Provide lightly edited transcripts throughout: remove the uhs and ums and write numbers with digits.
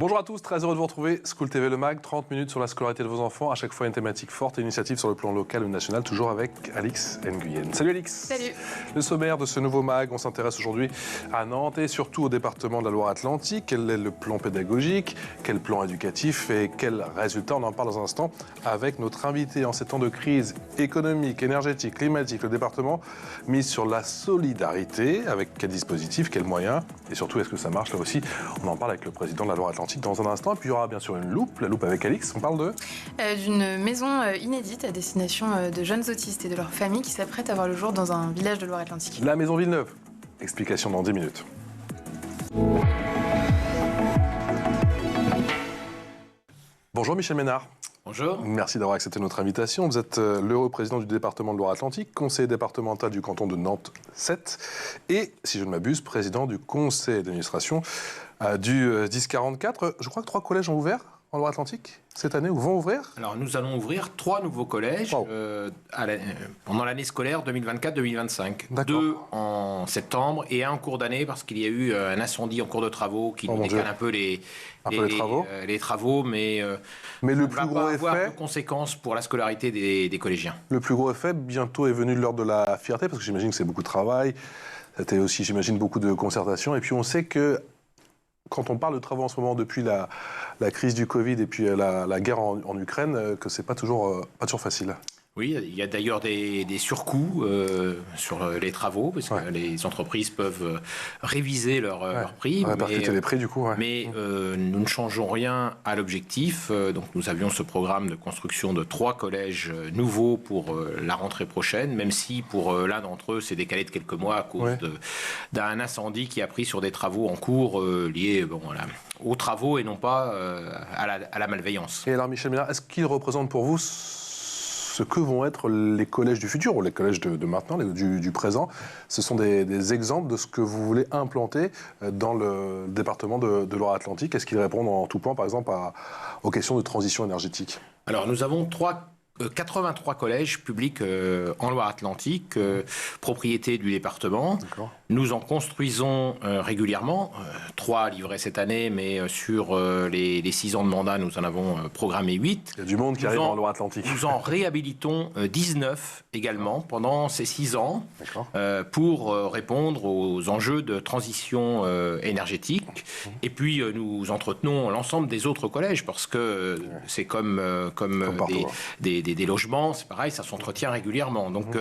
Bonjour à tous, très heureux de vous retrouver. School TV Le Mag, 30 minutes sur la scolarité de vos enfants. À chaque fois une thématique forte et une initiative sur le plan local ou national, toujours avec Alix Nguyen. Salut Alix. Salut. Le sommaire de ce nouveau Mag, on s'intéresse aujourd'hui à Nantes et surtout au département de la Loire-Atlantique. Quel est le plan pédagogique, quel plan éducatif et quels résultats? On en parle dans un instant avec notre invité. En ces temps de crise économique, énergétique, climatique, le département mise sur la solidarité. Avec quel dispositif, quels moyens et surtout est-ce que ça marche là aussi? On en parle avec le président de la Loire-Atlantique dans un instant. Et puis il y aura bien sûr une loupe, la loupe avec Alix. On parle de d'une maison inédite à destination de jeunes autistes et de leurs familles qui s'apprêtent à voir le jour dans un village de Loire-Atlantique. La Maison Villeneuve. Explication dans 10 minutes. Bonjour Michel Ménard. Bonjour. Merci d'avoir accepté notre invitation. Vous êtes l'heureux président du département de Loire-Atlantique, conseiller départemental du canton de Nantes 7 et, si je ne m'abuse, président du conseil d'administration du 1044. Je crois que 3 collèges ont ouvert en Loire-Atlantique cette année ou vont ouvrir. Alors nous allons ouvrir 3 nouveaux collèges pendant l'année scolaire 2024-2025. 2 en septembre et 1 en cours d'année parce qu'il y a eu un incendie en cours de travaux qui nous décale un peu les travaux, mais le plus gros effet avoir de conséquences pour la scolarité des collégiens. Le plus gros effet bientôt est venu lors de la fierté parce que j'imagine que c'est beaucoup de travail. C'était aussi, j'imagine, beaucoup de concertation. Et puis on sait que quand on parle de travaux en ce moment depuis la crise du Covid et puis la guerre en Ukraine, que c'est pas toujours facile. Oui, il y a d'ailleurs des surcoûts sur les travaux, parce que les entreprises peuvent réviser leurs prix. Répercuter les prix, du coup. Mais nous ne changeons rien à l'objectif. Donc nous avions ce programme de construction de 3 collèges nouveaux pour la rentrée prochaine, même si pour l'un d'entre eux, c'est décalé de quelques mois à cause d'un incendie qui a pris sur des travaux en cours liés aux travaux et non pas à la malveillance. Et alors, Michel Ménard, est-ce qu'il représente pour vous ce que vont être les collèges du futur, ou les collèges de maintenant, du présent? Ce sont des exemples de ce que vous voulez implanter dans le département de Loire-Atlantique. Est-ce qu'ils répondent en tout point, par exemple, aux questions de transition énergétique? Alors, nous avons 83 collèges publics en Loire-Atlantique, propriété du département. Nous en construisons régulièrement, 3 livrés cette année, mais sur les 6 ans de mandat, nous en avons programmé 8. Il y a du monde qui arrive en Loire-Atlantique. Nous en réhabilitons 19 également pendant ces 6 ans pour répondre aux enjeux de transition énergétique. Et puis nous entretenons l'ensemble des autres collèges parce que c'est comme des logements, c'est pareil, ça s'entretient régulièrement. Donc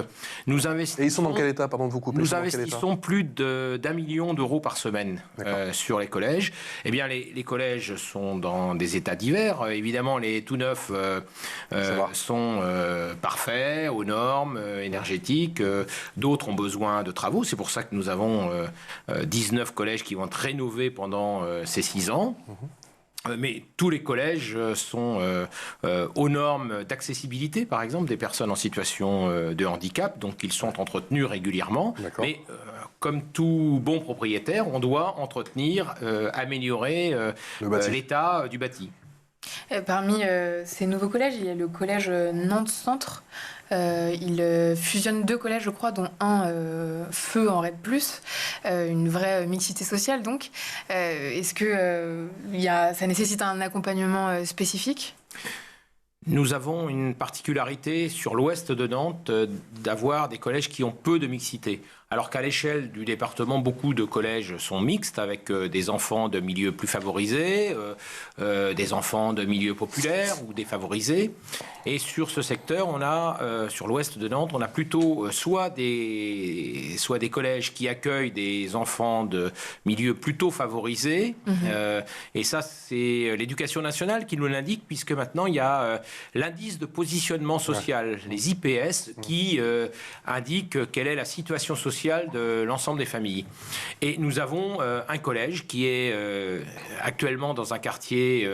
nous investissons. Et ils sont dans quel état, pardon de vous couper? Nous investissons plus d'1 million d'euros par semaine sur les collèges. Eh bien, les collèges sont dans des états divers. Évidemment, les tout neufs sont parfaits, aux normes énergétiques. D'autres ont besoin de travaux. C'est pour ça que nous avons 19 collèges qui vont être rénovés pendant ces 6 ans. Mais tous les collèges sont aux normes d'accessibilité, par exemple, des personnes en situation de handicap, donc ils sont entretenus régulièrement. Mais comme tout bon propriétaire, on doit entretenir, améliorer l'état du bâti. Parmi ces nouveaux collèges, il y a le collège Nantes Centre. Il fusionne 2 collèges, je crois, dont un feu en RED+, une vraie mixité sociale donc. Est-ce que ça nécessite un accompagnement spécifique ? Nous avons une particularité sur l'ouest de Nantes d'avoir des collèges qui ont peu de mixité. Alors qu'à l'échelle du département, beaucoup de collèges sont mixtes avec des enfants de milieux plus favorisés, des enfants de milieux populaires ou défavorisés. Et sur ce secteur, on a, sur l'ouest de Nantes, on a plutôt soit des collèges qui accueillent des enfants de milieux plutôt favorisés. Et ça, c'est l'éducation nationale qui nous l'indique, puisque maintenant, il y a l'indice de positionnement social, les IPS, qui indiquent quelle est la situation sociale de l'ensemble des familles. Et nous avons un collège qui est actuellement dans un quartier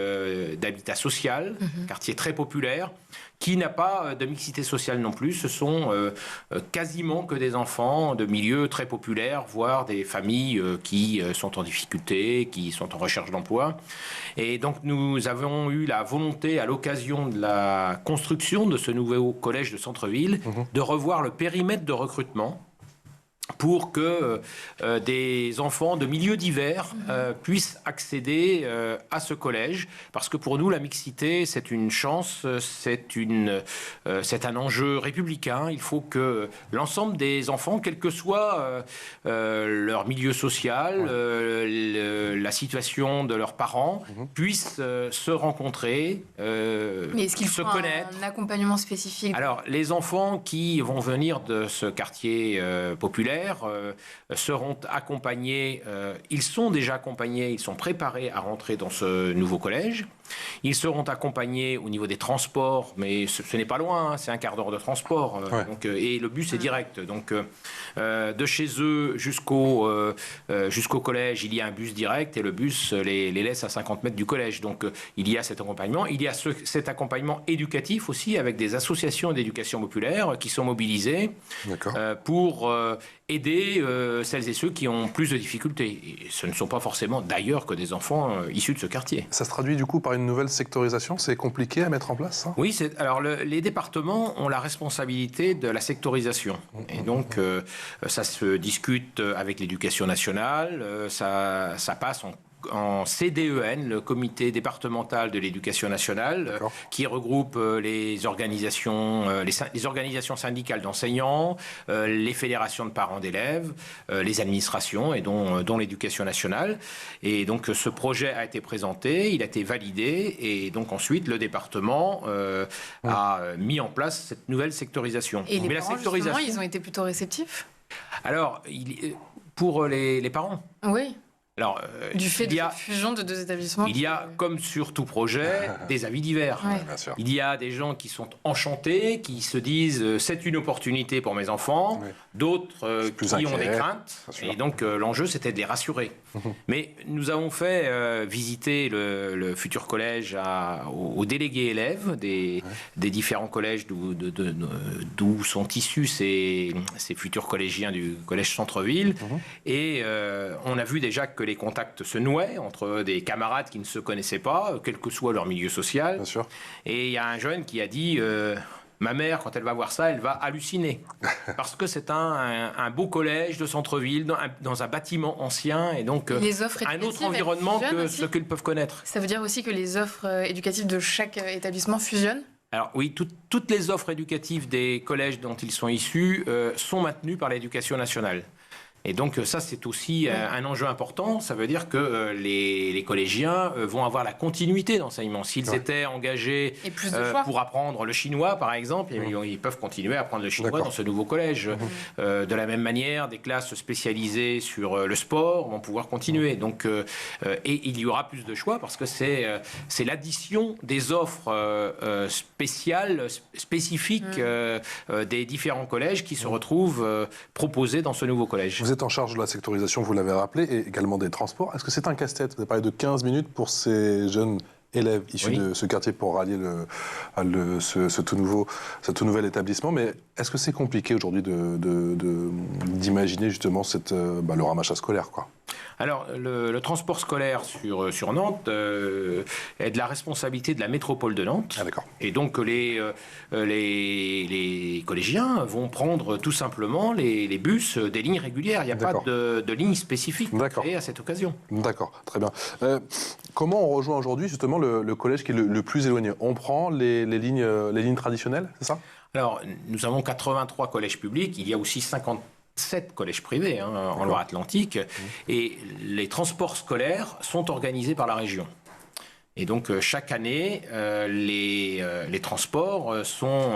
d'habitat social, quartier très populaire, qui n'a pas de mixité sociale non plus. Ce sont quasiment que des enfants de milieux très populaires, voire des familles qui sont en difficulté, qui sont en recherche d'emploi. Et donc nous avons eu la volonté, à l'occasion de la construction de ce nouveau collège de centre-ville, de revoir le périmètre de recrutement pour que des enfants de milieux divers puissent accéder à ce collège. Parce que pour nous, la mixité, c'est une chance, c'est un enjeu républicain. Il faut que l'ensemble des enfants, quel que soit leur milieu social, la situation de leurs parents, puissent se rencontrer, Mais est-ce qu'il faut se connaître. un accompagnement spécifique? Alors, les enfants qui vont venir de ce quartier populaire seront accompagnés, ils sont déjà accompagnés, ils sont préparés à rentrer dans ce nouveau collège. Ils seront accompagnés au niveau des transports, mais ce n'est pas loin, hein, c'est un quart d'heure de transport. Donc, et le bus est direct. Donc, de chez eux jusqu'au collège, il y a un bus direct et le bus les laisse à 50 mètres du collège. Donc, il y a cet accompagnement. Il y a cet accompagnement éducatif aussi avec des associations d'éducation populaire qui sont mobilisées pour aider celles et ceux qui ont plus de difficultés. Et ce ne sont pas forcément d'ailleurs que des enfants issus de ce quartier. Ça se traduit du coup par une nouvelle sectorisation? C'est compliqué à mettre en place, ça? Oui, alors les départements ont la responsabilité de la sectorisation. Et donc, ça se discute avec l'éducation nationale, ça passe en CDEN, le comité départemental de l'éducation nationale, qui regroupe les organisations syndicales d'enseignants, les fédérations de parents d'élèves, les administrations et dont l'éducation nationale. Et donc ce projet a été présenté, il a été validé et donc ensuite le département a mis en place cette nouvelle sectorisation. Et les parents, justement, ils ont été plutôt réceptifs? Alors, pour les parents? Oui. Alors, du fait de la fusion de deux établissements. Il y a, comme sur tout projet, des avis divers. Bien sûr. Il y a des gens qui sont enchantés, qui se disent c'est une opportunité pour mes enfants. D'autres qui ont des craintes. Et donc l'enjeu, c'était de les rassurer. Mais nous avons fait visiter le futur collège aux délégués élèves des différents collèges d'où sont issus ces futurs collégiens du collège Centre-Ville. Et on a vu déjà que les contacts se nouaient entre des camarades qui ne se connaissaient pas, quel que soit leur milieu social. Bien sûr. Et il y a un jeune qui a dit ma mère, quand elle va voir ça, elle va halluciner. Parce que c'est un beau collège de centre-ville, dans un bâtiment ancien, et donc un autre environnement que ce qu'ils peuvent connaître. Ça veut dire aussi que les offres éducatives de chaque établissement fusionnent? Alors oui, toutes les offres éducatives des collèges dont ils sont issus sont maintenues par l'éducation nationale. Et donc ça, c'est aussi un enjeu important. Ça veut dire que les collégiens vont avoir la continuité d'enseignement. S'ils étaient engagés pour apprendre le chinois, par exemple, ils peuvent continuer à apprendre le chinois dans ce nouveau collège. De la même manière, des classes spécialisées sur le sport vont pouvoir continuer. Donc, et il y aura plus de choix parce que c'est l'addition des offres spécifiques des différents collèges qui se retrouvent proposés dans ce nouveau collège. Vous êtes en charge de la sectorisation, vous l'avez rappelé, et également des transports. Est-ce que c'est un casse-tête? Vous avez parlé de 15 minutes pour ces jeunes élèves issus de ce quartier pour rallier ce tout nouvel établissement. Mais est-ce que c'est compliqué aujourd'hui d'imaginer justement le ramassage scolaire, quoi? Alors, le transport scolaire sur Nantes est de la responsabilité de la métropole de Nantes. Ah, d'accord. Et donc, les collégiens vont prendre tout simplement les bus des lignes régulières. Il n'y a pas de ligne spécifique créée à cette occasion. D'accord, très bien. Comment on rejoint aujourd'hui justement le collège qui est le plus éloigné? On prend les lignes traditionnelles, c'est ça? Alors, nous avons 83 collèges publics. Il y a aussi 57 collèges privés en Loire-Atlantique. Et les transports scolaires sont organisés par la région. Et donc, chaque année, les transports sont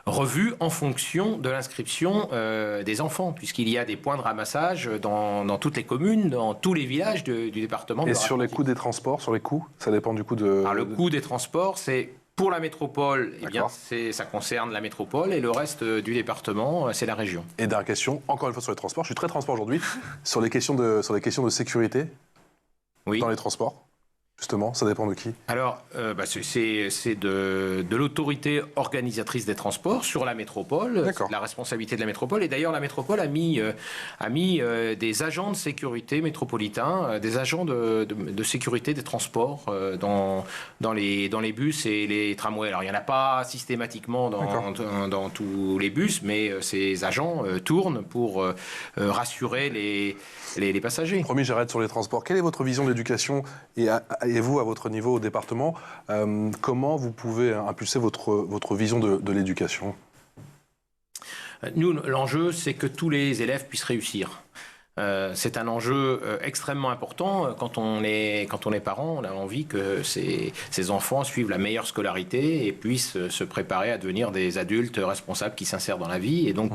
revus en fonction de l'inscription des enfants, puisqu'il y a des points de ramassage dans toutes les communes, dans tous les villages du département. Et sur les coûts des transports, sur les coûts, ça dépend du coût de... Alors, le coût des transports, c'est... Pour la métropole, ça concerne la métropole, et le reste du département, c'est la région. Et dernière question, encore une fois sur les transports, je suis très transport aujourd'hui, sur les questions de sécurité dans les transports. Justement, ça dépend de qui? Alors, c'est de l'autorité organisatrice des transports sur la métropole, la responsabilité de la métropole. Et d'ailleurs, la métropole a mis des agents de sécurité métropolitains, des agents de sécurité des transports dans les bus et les tramways. Alors, il n'y en a pas systématiquement dans tous les bus, mais ces agents tournent pour rassurer les passagers. Promis, j'arrête sur les transports. Quelle est votre vision de l'éducation et vous, à votre niveau au département, comment vous pouvez impulser votre vision de l'éducation? Nous, l'enjeu, c'est que tous les élèves puissent réussir. C'est un enjeu extrêmement important. Quand on est parent, on a envie que ces enfants suivent la meilleure scolarité et puissent se préparer à devenir des adultes responsables qui s'insèrent dans la vie. Et donc,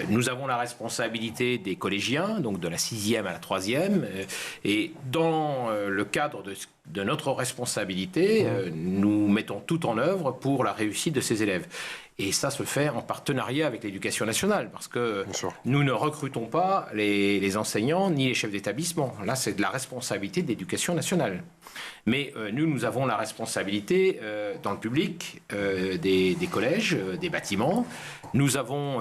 nous avons la responsabilité des collégiens, donc de la 6e à la 3e. Et dans le cadre de notre responsabilité, nous mettons tout en œuvre pour la réussite de ces élèves. Et ça se fait en partenariat avec l'Éducation nationale, parce que nous ne recrutons pas les enseignants ni les chefs d'établissement. Là, c'est de la responsabilité de l'Éducation nationale. Mais nous avons la responsabilité dans le public des collèges, des bâtiments. Nous avons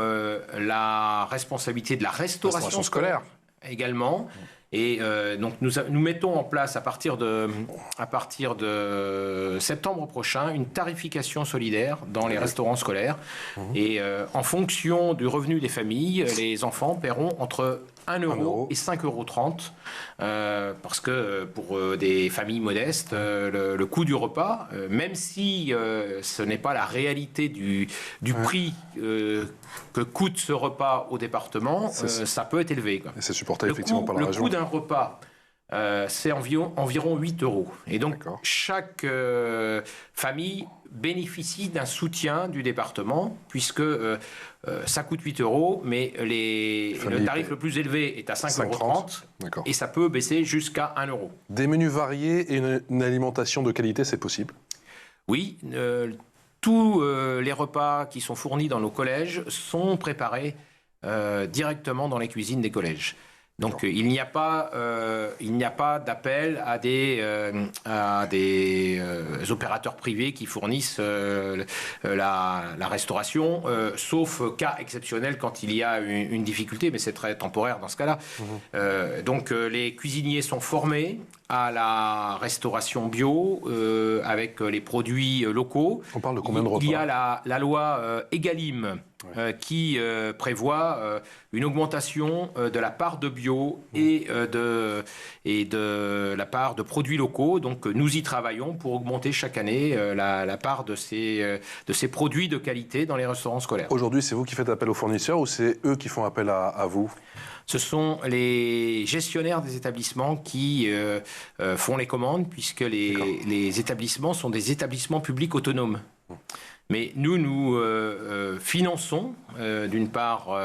la responsabilité de la restauration scolaire également. Et donc nous mettons en place à partir de septembre prochain une tarification solidaire dans les restaurants scolaires. Et en fonction du revenu des familles, les enfants paieront entre 1 euro et 5,30 €. Parce que pour des familles modestes, le coût du repas, même si ce n'est pas la réalité du prix que coûte ce repas au département, ça peut être élevé, quoi. Et c'est supporté effectivement par la région. Le coût d'un repas, c'est environ 8 €. Et donc, chaque famille bénéficie d'un soutien du département, puisque ça coûte 8 €, mais le tarif le plus élevé est à 5,30 €, et ça peut baisser jusqu'à 1 €. Des menus variés et une alimentation de qualité, c'est possible? Oui, tous les repas qui sont fournis dans nos collèges sont préparés directement dans les cuisines des collèges. Donc il n'y a pas d'appel à des opérateurs privés qui fournissent la restauration, sauf cas exceptionnel quand il y a une difficulté, mais c'est très temporaire dans ce cas-là. Donc les cuisiniers sont formés à la restauration bio avec les produits locaux. On parle de combien de repas? Il y a la loi Egalim qui prévoit une augmentation de la part de bio et de la part de produits locaux. Donc nous y travaillons pour augmenter chaque année la part de ces produits de qualité dans les restaurants scolaires. Aujourd'hui, c'est vous qui faites appel aux fournisseurs ou c'est eux qui font appel à vous? Ce sont les gestionnaires des établissements qui font les commandes, puisque les établissements sont des établissements publics autonomes. Mais nous finançons d'une part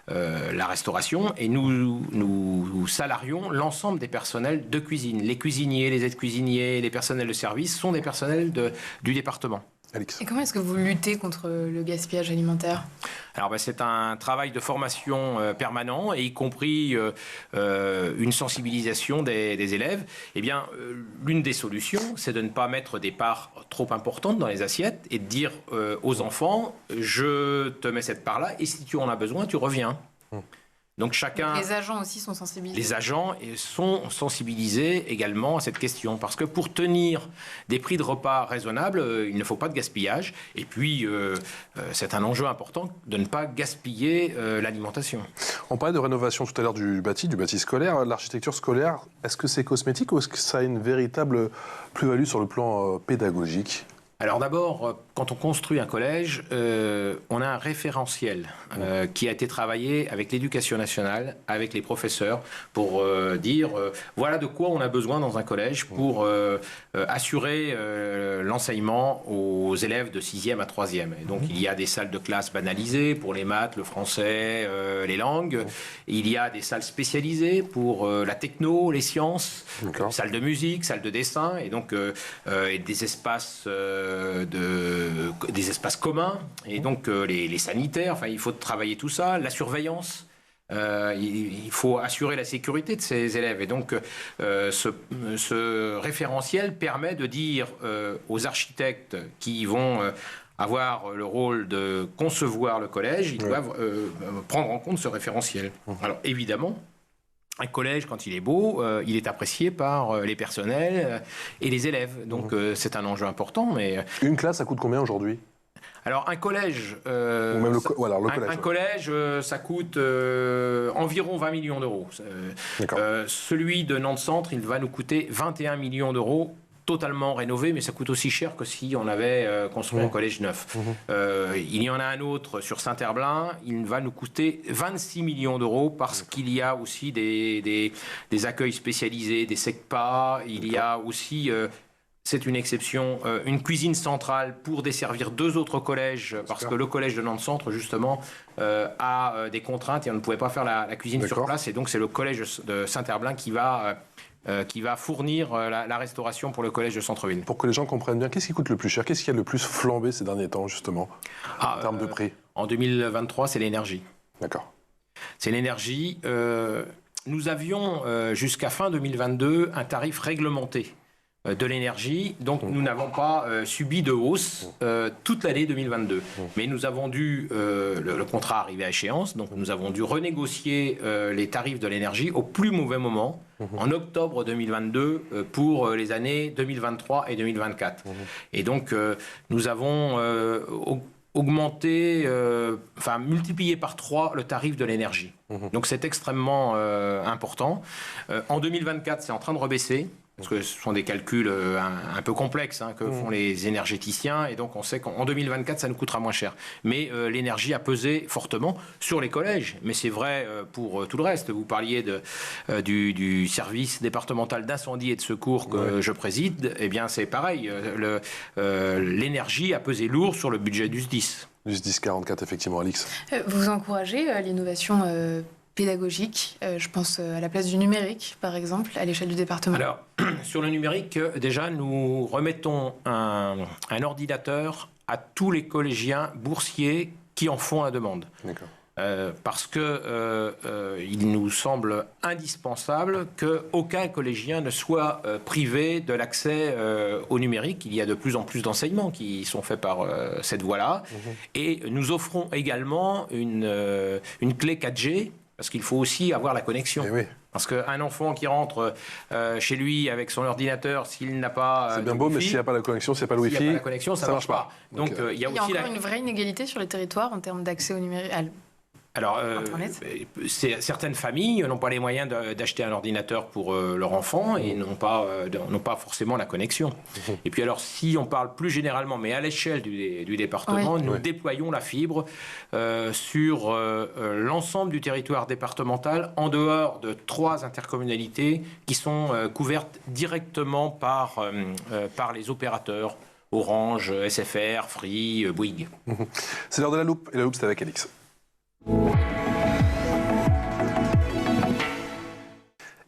la restauration et nous salarions l'ensemble des personnels de cuisine. Les cuisiniers, les aides-cuisiniers, les personnels de service sont des personnels du département. Alix. Et comment est-ce que vous luttez contre le gaspillage alimentaire? Alors c'est un travail de formation permanent, et y compris une sensibilisation des élèves. Eh bien, l'une des solutions, c'est de ne pas mettre des parts trop importantes dans les assiettes et de dire aux enfants, je te mets cette part-là et si tu en as besoin, tu reviens. Donc chacun... Les agents aussi sont sensibilisés. Les agents sont sensibilisés également à cette question, parce que pour tenir des prix de repas raisonnables, il ne faut pas de gaspillage. Et puis, c'est un enjeu important de ne pas gaspiller l'alimentation. On parlait de rénovation tout à l'heure du bâti scolaire. L'architecture scolaire, est-ce que c'est cosmétique ou est-ce que ça a une véritable plus-value sur le plan pédagogique? Alors d'abord, quand on construit un collège, on a un référentiel qui a été travaillé avec l'Éducation nationale, avec les professeurs, pour dire voilà de quoi on a besoin dans un collège pour assurer l'enseignement aux élèves de 6e à 3e. Et donc il y a des salles de classe banalisées pour les maths, le français, les langues. Il y a des salles spécialisées pour la techno, les sciences, salles de musique, salles de dessin, et donc des espaces des espaces communs, et donc les sanitaires, enfin il faut travailler tout ça, la surveillance. Il faut assurer la sécurité de ces élèves. Et donc, ce référentiel permet de dire aux architectes qui vont avoir le rôle de concevoir le collège, ils doivent prendre en compte ce référentiel. Alors, évidemment, un collège, quand il est beau, il est apprécié par les personnels et les élèves. Donc, c'est un enjeu important. Mais une classe, ça coûte combien aujourd'hui ? Alors, un collège, ou même le collège, un collège ça coûte environ 20 millions d'euros. Celui de Nantes-Centre, il va nous coûter 21 millions d'euros, totalement rénové, mais ça coûte aussi cher que si on avait construit un collège neuf. Il y en a un autre sur Saint-Herblain, il va nous coûter 26 millions d'euros parce qu'il y a aussi des accueils spécialisés, des SECPA, il y a aussi... c'est une exception, une cuisine centrale pour desservir 2 autres collèges, parce que le collège de Nantes-Centre, justement, a des contraintes et on ne pouvait pas faire la cuisine sur place. Et donc, c'est le collège de Saint-Herblain qui va fournir la restauration pour le collège de centre-ville. Pour que les gens comprennent bien, qu'est-ce qui coûte le plus cher ? Qu'est-ce qui a le plus flambé ces derniers temps, justement, en termes de prix ? En 2023, c'est l'énergie. D'accord. C'est l'énergie. Nous avions, jusqu'à fin 2022, un tarif réglementé de l'énergie, donc nous n'avons pas subi de hausse toute l'année 2022. Mais nous avons dû, le contrat arrivait à échéance, donc nous avons dû renégocier les tarifs de l'énergie au plus mauvais moment, en octobre 2022, pour les années 2023 et 2024. Et donc nous avons augmenté, multiplié par 3 le tarif de l'énergie. Donc c'est extrêmement important. En 2024, c'est en train de rebaisser. Parce que ce sont des calculs un peu complexes que font les énergéticiens. Et donc, on sait qu'en 2024, ça nous coûtera moins cher. Mais l'énergie a pesé fortement sur les collèges. Mais c'est vrai pour tout le reste. Vous parliez du service départemental d'incendie et de secours que je préside. Eh bien, c'est pareil. L'énergie a pesé lourd sur le budget du SDIS. Du SDIS 44, effectivement, Alix. Vous encouragez l'innovation pédagogique, je pense à la place du numérique, par exemple, à l'échelle du département. Alors, sur le numérique, déjà, nous remettons un ordinateur à tous les collégiens boursiers qui en font la demande. D'accord. Parce que il nous semble indispensable qu'aucun collégien ne soit privé de l'accès au numérique. Il y a de plus en plus d'enseignements qui sont faits par cette voie-là. Et nous offrons également une clé 4G, parce qu'il faut aussi avoir la connexion. Parce qu'un enfant qui rentre chez lui avec son ordinateur, s'il n'a pas c'est bien beau, mais s'il n'y a pas la connexion, s'il n'y a pas le Wi-Fi, s'il n'y a pas la connexion, ça ne marche pas. Donc, il y a aussi encore une vraie inégalité sur les territoires en termes d'accès au numérique. Alors, certaines familles n'ont pas les moyens d'acheter un ordinateur pour leur enfant et n'ont pas forcément la connexion. Et puis alors, si on parle plus généralement, mais à l'échelle du département, nous déployons la fibre sur l'ensemble du territoire départemental, en dehors de 3 intercommunalités qui sont couvertes directement par les opérateurs Orange, SFR, Free, Bouygues. C'est l'heure de la loupe, et la loupe, c'est avec Alix.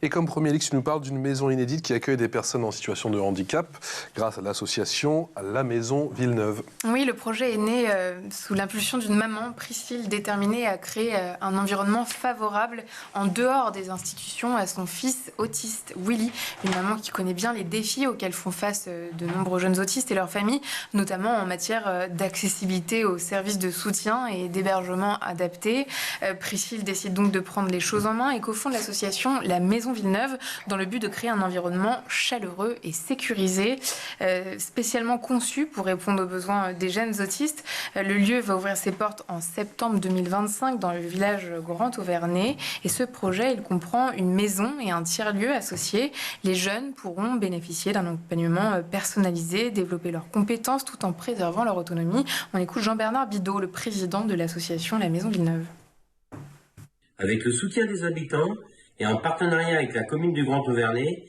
Et comme premier, Alix, tu nous parles d'une maison inédite qui accueille des personnes en situation de handicap grâce à l'association La Maison Villeneuve. Oui, le projet est né sous l'impulsion d'une maman, Priscille, déterminée à créer un environnement favorable en dehors des institutions à son fils autiste, Willy. Une maman qui connaît bien les défis auxquels font face de nombreux jeunes autistes et leurs familles, notamment en matière d'accessibilité aux services de soutien et d'hébergement adaptés. Priscille décide donc de prendre les choses en main et cofonde l'association La Maison Villeneuve dans le but de créer un environnement chaleureux et sécurisé, spécialement conçu pour répondre aux besoins des jeunes autistes. Le lieu va ouvrir ses portes en septembre 2025 dans le village Grand Auvernais et ce projet, il comprend une maison et un tiers-lieu associés. Les jeunes pourront bénéficier d'un accompagnement personnalisé, développer leurs compétences tout en préservant leur autonomie. On écoute Jean-Bernard Bidot, le président de l'association La Maison Villeneuve. Avec le soutien des habitants, et en partenariat avec la commune du Grand Auvernais,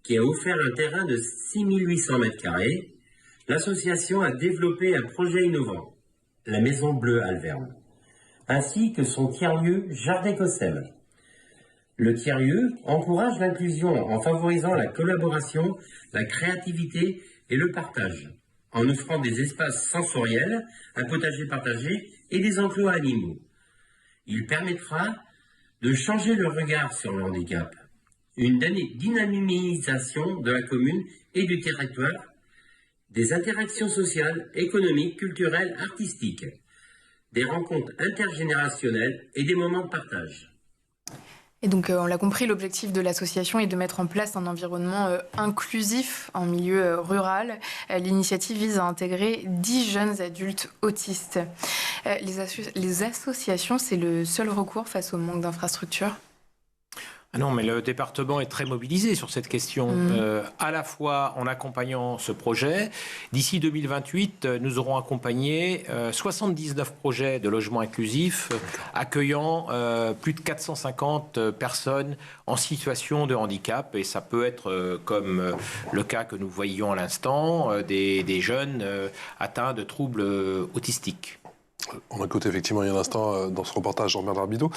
qui a offert un terrain de 6800 m², l'association a développé un projet innovant, la Maison Bleue Alverne, ainsi que son tiers-lieu Jardin-Cossem. Le tiers-lieu encourage l'inclusion en favorisant la collaboration, la créativité et le partage, en offrant des espaces sensoriels, un potager partagé et des enclos animaux. Il permettra de changer le regard sur le handicap, une dynamisation de la commune et du territoire, des interactions sociales, économiques, culturelles, artistiques, des rencontres intergénérationnelles et des moments de partage. Et donc, on l'a compris, l'objectif de l'association est de mettre en place un environnement inclusif en milieu rural. L'initiative vise à intégrer 10 jeunes adultes autistes. Les associations, c'est le seul recours face au manque d'infrastructures ? Ah non, mais le département est très mobilisé sur cette question, à la fois en accompagnant ce projet. D'ici 2028, nous aurons accompagné 79 projets de logement inclusif, accueillant plus de 450 personnes en situation de handicap. Et ça peut être, comme le cas que nous voyions à l'instant, des jeunes atteints de troubles autistiques. On écoute effectivement il y a un instant dans ce reportage Jean-Bernard Bidot.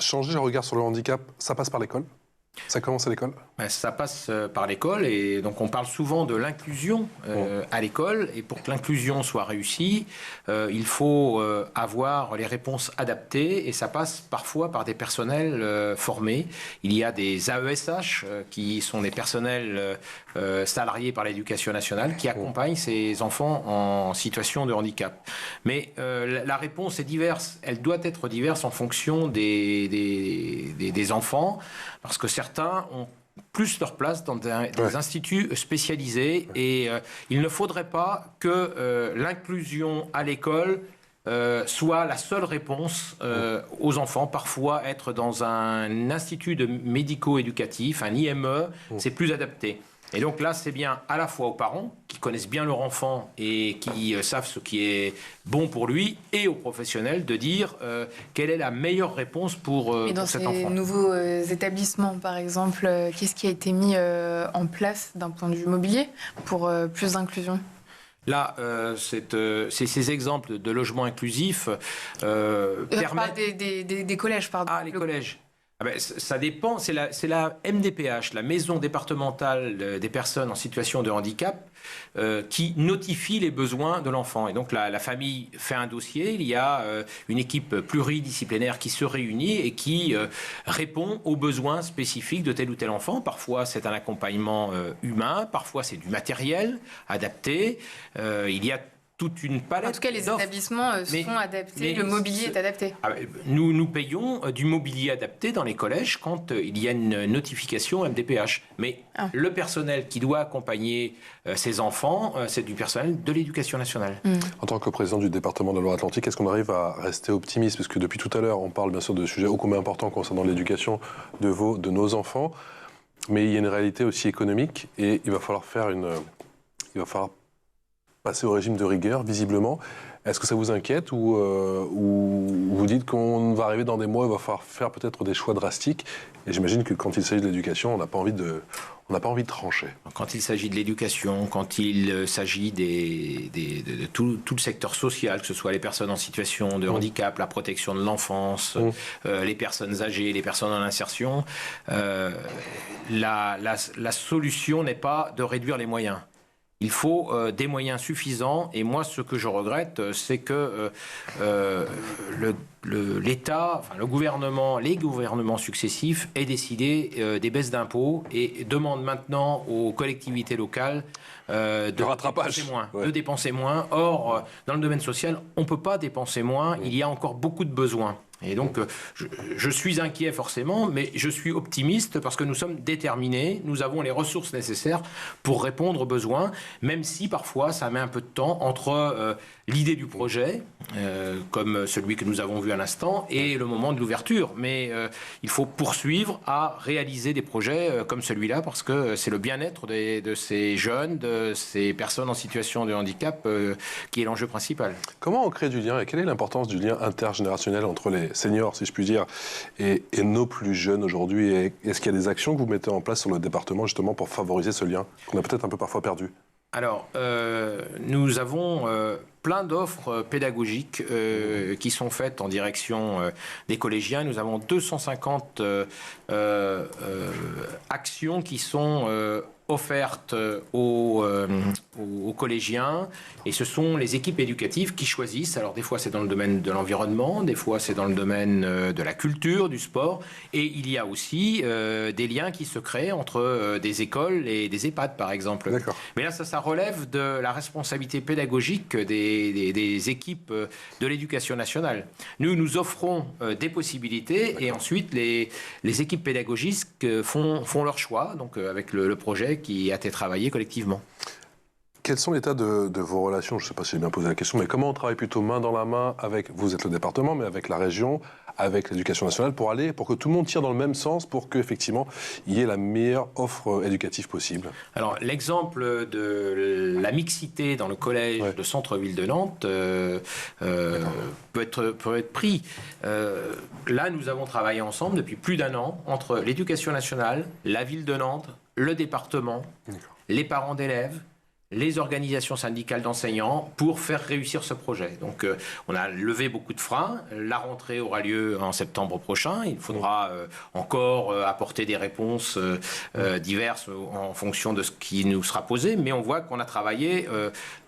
Changer le regard sur le handicap, ça passe par l'école ? Ça commence à l'école ? Ça passe par l'école et donc on parle souvent de l'inclusion à l'école et pour que l'inclusion soit réussie, il faut avoir les réponses adaptées et ça passe parfois par des personnels formés. Il y a des AESH qui sont des personnels salariés par l'Éducation nationale qui accompagnent ces enfants en situation de handicap. Mais la réponse est diverse. Elle doit être diverse en fonction des enfants parce que certains ont plus leur place dans des instituts spécialisés et il ne faudrait pas que l'inclusion à l'école soit la seule réponse aux enfants. Parfois, être dans un institut de médico-éducatif, un IME, c'est plus adapté. Et donc là, c'est bien à la fois aux parents qui connaissent bien leur enfant et qui savent ce qui est bon pour lui, et aux professionnels de dire quelle est la meilleure réponse pour cet enfant. Et dans ces nouveaux établissements, par exemple, qu'est-ce qui a été mis en place d'un point de vue mobilier pour plus d'inclusion ? Là, ces exemples de logements inclusifs permettent... Des collèges, pardon. Ah, les collèges. Ah ben, ça dépend, c'est la MDPH, la Maison départementale des personnes en situation de handicap, qui notifie les besoins de l'enfant. Et donc la famille fait un dossier, il y a une équipe pluridisciplinaire qui se réunit et qui répond aux besoins spécifiques de tel ou tel enfant. Parfois c'est un accompagnement humain, parfois c'est du matériel adapté. Il y a toute une palette. En tout cas, les établissements sont adaptés, le mobilier est adapté. Nous payons du mobilier adapté dans les collèges quand il y a une notification MDPH. Mais le personnel qui doit accompagner ces enfants, c'est du personnel de l'Éducation nationale. En tant que président du département de la Loire-Atlantique, est-ce qu'on arrive à rester optimiste ? Parce que depuis tout à l'heure, on parle bien sûr de sujets ô combien importants concernant l'éducation de nos enfants. Mais il y a une réalité aussi économique et il va falloir passer au régime de rigueur, visiblement. Est-ce que ça vous inquiète ou vous dites qu'on va arriver dans des mois où il va falloir faire peut-être des choix drastiques ? Et j'imagine que quand il s'agit de l'éducation, on n'a pas envie de trancher. Quand il s'agit de l'éducation, quand il s'agit de tout le secteur social, que ce soit les personnes en situation de handicap, la protection de l'enfance, les personnes âgées, les personnes en insertion, la solution n'est pas de réduire les moyens. Il faut des moyens suffisants et moi ce que je regrette c'est que l'État, enfin le gouvernement, les gouvernements successifs aient décidé des baisses d'impôts et demandent maintenant aux collectivités locales de dépenser moins. Or, dans le domaine social, on ne peut pas dépenser moins, il y a encore beaucoup de besoins. Et donc, je suis inquiet forcément, mais je suis optimiste parce que nous sommes déterminés, nous avons les ressources nécessaires pour répondre aux besoins, même si parfois ça met un peu de temps entre l'idée du projet, comme celui que nous avons vu à l'instant, et le moment de l'ouverture. Mais il faut poursuivre à réaliser des projets comme celui-là parce que c'est le bien-être de ces jeunes, de ces personnes en situation de handicap qui est l'enjeu principal. Comment on crée du lien et quelle est l'importance du lien intergénérationnel entre les seniors, si je puis dire, et nos plus jeunes aujourd'hui? Et est-ce qu'il y a des actions que vous mettez en place sur le département justement pour favoriser ce lien qu'on a peut-être un peu parfois perdu? Alors, nous avons plein d'offres pédagogiques qui sont faites en direction des collégiens. Nous avons 250 actions qui sont offertes aux collégiens, et ce sont les équipes éducatives qui choisissent. Alors des fois c'est dans le domaine de l'environnement, des fois c'est dans le domaine de la culture, du sport, et il y a aussi des liens qui se créent entre des écoles et des EHPAD par exemple. D'accord. Mais là ça relève de la responsabilité pédagogique des équipes de l'éducation nationale. Nous offrons des possibilités. D'accord. Et ensuite les équipes pédagogiques font leur choix, donc avec le projet qui a été travaillé collectivement. Quels sont l'état de vos relations? Je ne sais pas si j'ai bien posé la question, mais comment on travaille plutôt main dans la main avec, vous êtes le département, mais avec la région, avec l'éducation nationale, pour que tout le monde tire dans le même sens, pour qu'effectivement, il y ait la meilleure offre éducative possible? Alors, l'exemple de la mixité dans le collège de centre-ville de Nantes peut être pris. Là, nous avons travaillé ensemble depuis plus d'1 an entre l'éducation nationale, la ville de Nantes, le département, les parents d'élèves, les organisations syndicales d'enseignants pour faire réussir ce projet. Donc on a levé beaucoup de freins. La rentrée aura lieu en septembre prochain. Il faudra encore apporter des réponses diverses en fonction de ce qui nous sera posé, mais on voit qu'on a travaillé...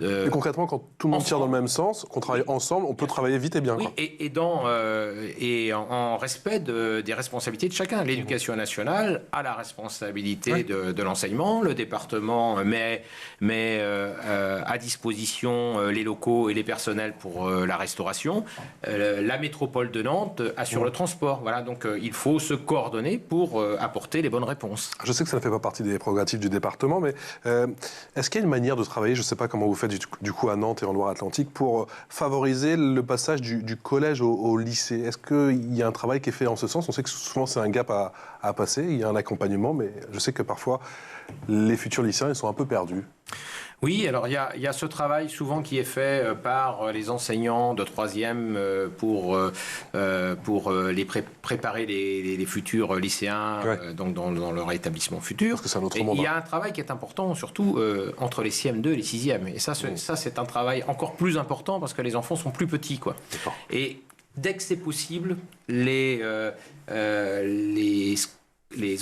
et concrètement, quand tout le monde tire dans le même sens, qu'on travaille ensemble, on peut travailler vite et bien. Oui, quoi. Et en respect des responsabilités de chacun. L'éducation nationale a la responsabilité de l'enseignement, le département met à disposition les locaux et les personnels pour la restauration. La métropole de Nantes assure le transport. Voilà, donc il faut se coordonner pour apporter les bonnes réponses. Je sais que ça ne fait pas partie des prérogatives du département, mais est-ce qu'il y a une manière de travailler, je ne sais pas comment vous faites du coup à Nantes et en Loire-Atlantique, pour favoriser le passage du collège au lycée? Est-ce qu'il y a un travail qui est fait en ce sens? On sait que souvent c'est un gap à passer, il y a un accompagnement, mais je sais que parfois les futurs lycéens ils sont un peu perdus. Oui, alors il y a ce travail souvent qui est fait par les enseignants de 3e pour les préparer les futurs lycéens donc dans leur établissement futur. Parce que c'est un autre monde. Il y a un travail qui est important, surtout entre les CM2 et les 6e. Et ça c'est un travail encore plus important parce que les enfants sont plus petits, quoi. Et dès que c'est possible, les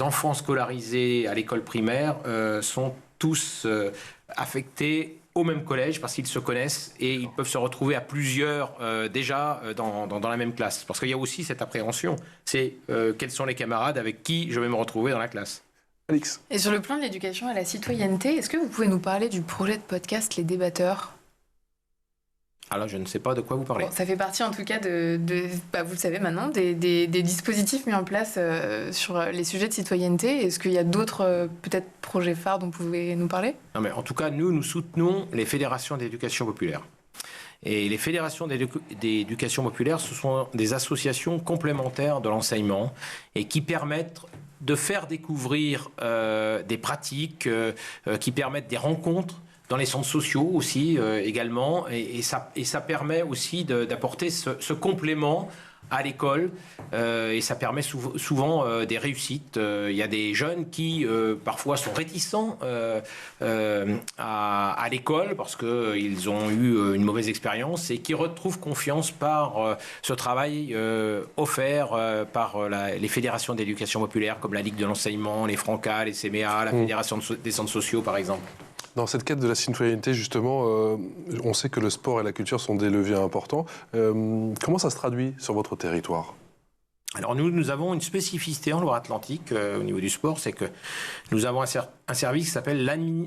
enfants scolarisés à l'école primaire sont tous affectés au même collège parce qu'ils se connaissent et ils peuvent se retrouver à plusieurs déjà dans la même classe. Parce qu'il y a aussi cette appréhension, c'est quels sont les camarades avec qui je vais me retrouver dans la classe. Alix. Et sur le plan de l'éducation à la citoyenneté, est-ce que vous pouvez nous parler du projet de podcast Les Débatteurs ? Alors, je ne sais pas de quoi vous parlez. Bon, ça fait partie en tout cas vous le savez maintenant, des dispositifs mis en place sur les sujets de citoyenneté. Est-ce qu'il y a d'autres peut-être projets phares dont vous pouvez nous parler ? Non, mais en tout cas, nous soutenons les fédérations d'éducation populaire. Et les fédérations d'éducation populaire, ce sont des associations complémentaires de l'enseignement et qui permettent de faire découvrir des pratiques, qui permettent des rencontres dans les centres sociaux aussi également, et ça permet aussi d'apporter ce complément à l'école, et ça permet souvent des réussites. Il y a des jeunes qui parfois sont réticents à l'école parce qu'ils ont eu une mauvaise expérience et qui retrouvent confiance par ce travail offert par les fédérations d'éducation populaire comme la Ligue de l'enseignement, les Francas, les CMA, la Fédération des centres sociaux par exemple. Dans cette quête de la citoyenneté, justement, on sait que le sport et la culture sont des leviers importants. Comment ça se traduit sur votre territoire ? Alors nous avons une spécificité en Loire-Atlantique au niveau du sport, c'est que nous avons un service qui s'appelle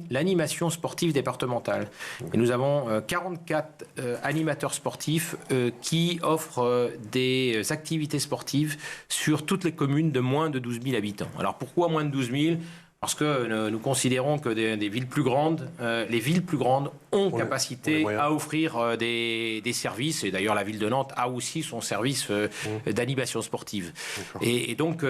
l'animation sportive départementale. Et nous avons 44 animateurs sportifs qui offrent des activités sportives sur toutes les communes de moins de 12 000 habitants. Alors pourquoi moins de 12 000 ? Parce que nous considérons que les villes plus grandes ont capacité à offrir des services. Et d'ailleurs, la ville de Nantes a aussi son service d'animation sportive. Et donc,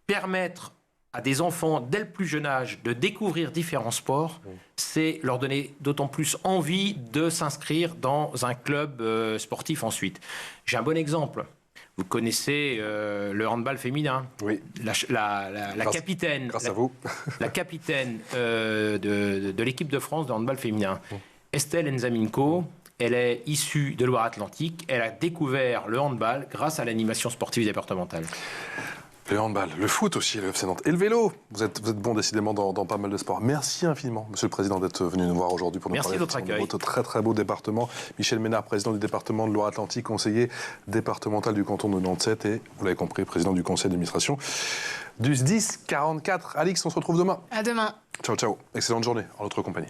permettre à des enfants, dès le plus jeune âge, de découvrir différents sports, c'est leur donner d'autant plus envie de s'inscrire dans un club sportif ensuite. J'ai un bon exemple. Vous connaissez le handball féminin. Oui. La capitaine. Grâce à vous. La capitaine de l'équipe de France de handball féminin, Estelle Nzaminko, elle est issue de Loire-Atlantique. Elle a découvert le handball grâce à l'animation sportive départementale. Le handball, le foot aussi, le FC Nantes et le vélo. Vous êtes bon décidément dans pas mal de sports. Merci infiniment, Monsieur le Président, d'être venu nous voir aujourd'hui pour nous parler de votre très très beau département. Michel Ménard, président du département de Loire-Atlantique, conseiller départemental du canton de Nantes 7 et, vous l'avez compris, président du conseil d'administration du SDIS 44. Alix, on se retrouve demain. À demain. Ciao, ciao. Excellente journée en notre compagnie.